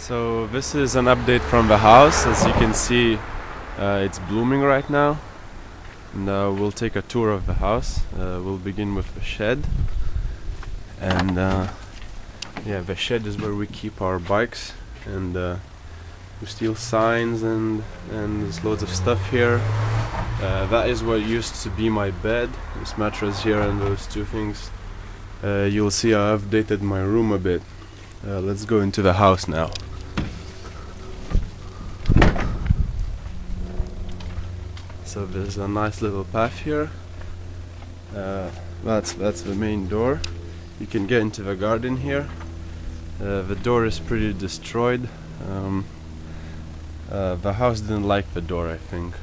So this is an update from the house. As you can see, it's blooming right now. And we'll take a tour of the house. We'll begin with the shed. And yeah, the shed is where we keep our bikes. And we steal signs and there's loads of stuff here. That is what used to be my bed. This mattress here and those two things. You'll see I updated my room a bit. Let's go into the house now. So there's a nice little path here. That's the main door. You can get into the garden here. The door is pretty destroyed. The house didn't like the door, I think.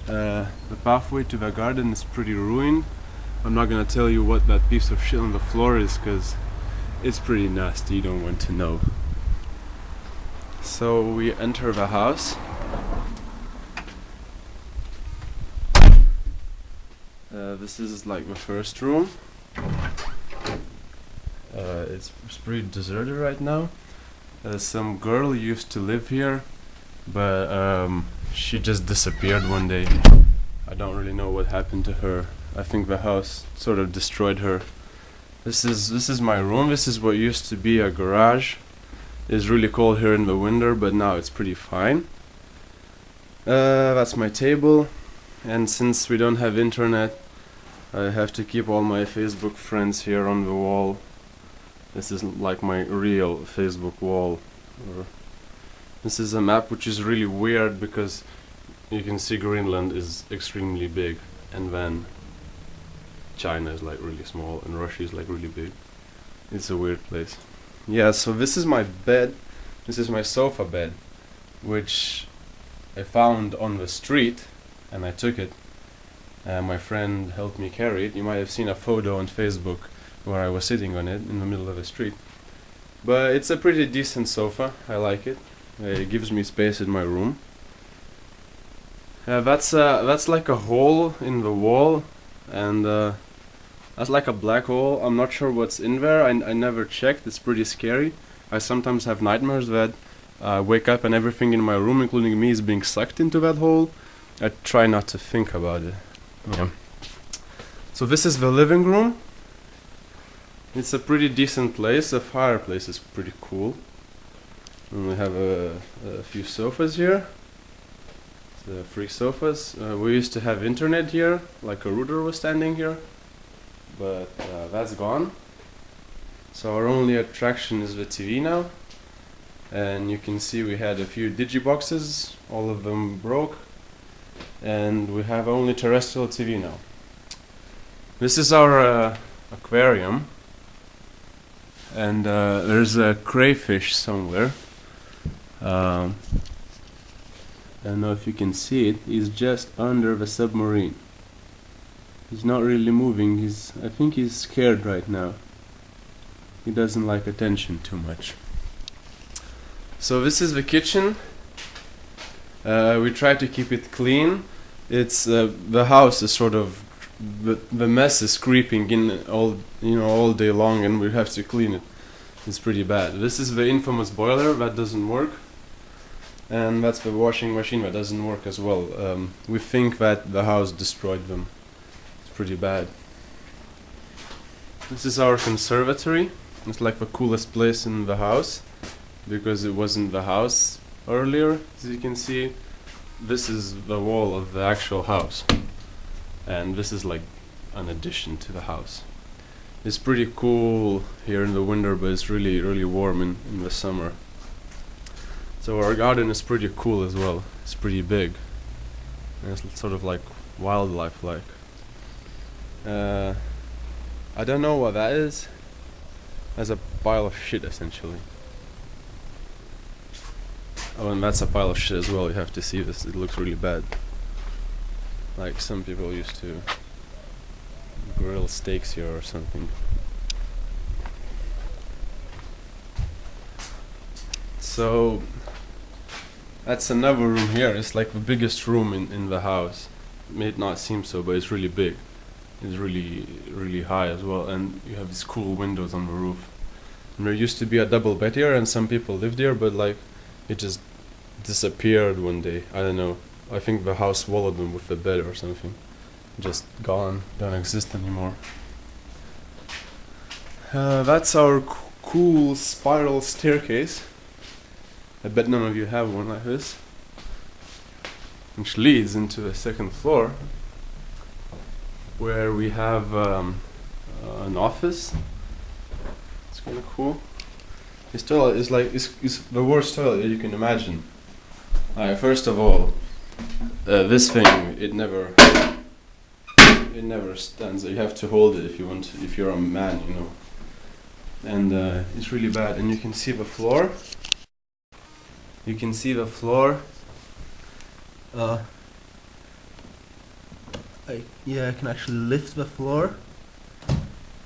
The pathway to the garden is pretty ruined. I'm not gonna tell you what that piece of shit on the floor is, because it's pretty nasty, you don't want to know. So we enter the house. This is like the first room. It's pretty deserted right now. Some girl used to live here, but she just disappeared one day. I don't really know what happened to her. I think the house sort of destroyed her. This is my room. This is what used to be a garage. It's really cold here in the winter, but now it's pretty fine. That's my table. And since we don't have internet, I have to keep all my Facebook friends here on the wall. This is like my real Facebook wall. This is a map which is really weird because you can see Greenland is extremely big, and then China is like really small and Russia is like really big. It's a weird place. Yeah, so this is my bed. This is my sofa bed, which I found on the street and I took it. My friend helped me carry it. You might have seen a photo on Facebook where I was sitting on it in the middle of the street. But it's a pretty decent sofa. I like it. It gives me space in my room. That's like a hole in the wall, and that's like a black hole. I'm not sure what's in there. I never checked. It's pretty scary. I sometimes have nightmares that I wake up and everything in my room, including me, is being sucked into that hole. I try not to think about it. Yeah. So this is the living room. It's a pretty decent place. The fireplace is pretty cool. And we have a few sofas here. The 3 sofas. We used to have internet here, like a router was standing here, but that's gone. So our only attraction is the TV now. And you can see we had a few digiboxes, all of them broke. And we have only terrestrial TV now. This is our aquarium. And there's a crayfish somewhere. I don't know if you can see it. He's just under the submarine. He's not really moving. I think he's scared right now. He doesn't like attention too much. So this is the kitchen. We try to keep it clean. It's the house is sort of the mess is creeping in all day long, and we have to clean it. It's pretty bad. This is the infamous boiler that doesn't work, and that's the washing machine that doesn't work as well. We think that the house destroyed them. It's pretty bad. This is our conservatory. It's like the coolest place in the house because it wasn't the house earlier. As you can see, this is the wall of the actual house, and this is like an addition to the house. It's pretty cool here in the winter, but it's really, really warm in the summer. So our garden is pretty cool as well. It's pretty big. And it's sort of like wildlife-like. I don't know what that is. That's a pile of shit, essentially. Oh, and that's a pile of shit as well. You have to see this. It looks really bad. Like some people used to grill steaks here or something. So that's another room here. It's like the biggest room in the house. It may not seem so, but it's really big. It's really, really high as well, and you have these cool windows on the roof. And there used to be a double bed here, and some people lived here, but like it just disappeared one day. I don't know. I think the house swallowed them with the bed or something. Just gone. Don't exist anymore. That's our cool spiral staircase. I bet none of you have one like this. Which leads into a second floor, where we have an office. It's kind of cool. This toilet is like is the worst toilet you can imagine. First of all, this thing it never stands. You have to hold it if you want. If you're a man, you know. And it's really bad. And you can see the floor. You can see the floor. I can actually lift the floor.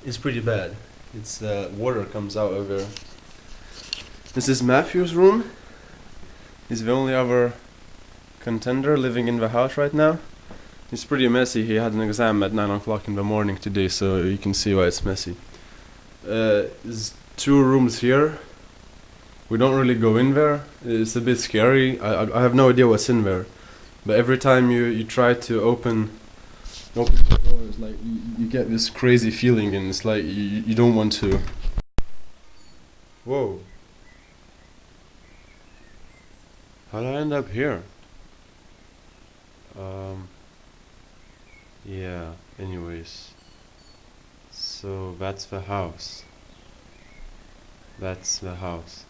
It's pretty bad. It's water comes out of there. This is Matthew's room. He's the only other contender living in the house right now. It's pretty messy. He had an exam at 9 o'clock in the morning today, so you can see why it's messy. There's 2 rooms here. We don't really go in there. It's a bit scary. I have no idea what's in there. But every time you try to open the door, it's like you get this crazy feeling, and it's like you don't want to. Whoa. How did I end up here? Yeah, anyways. So that's the house. That's the house.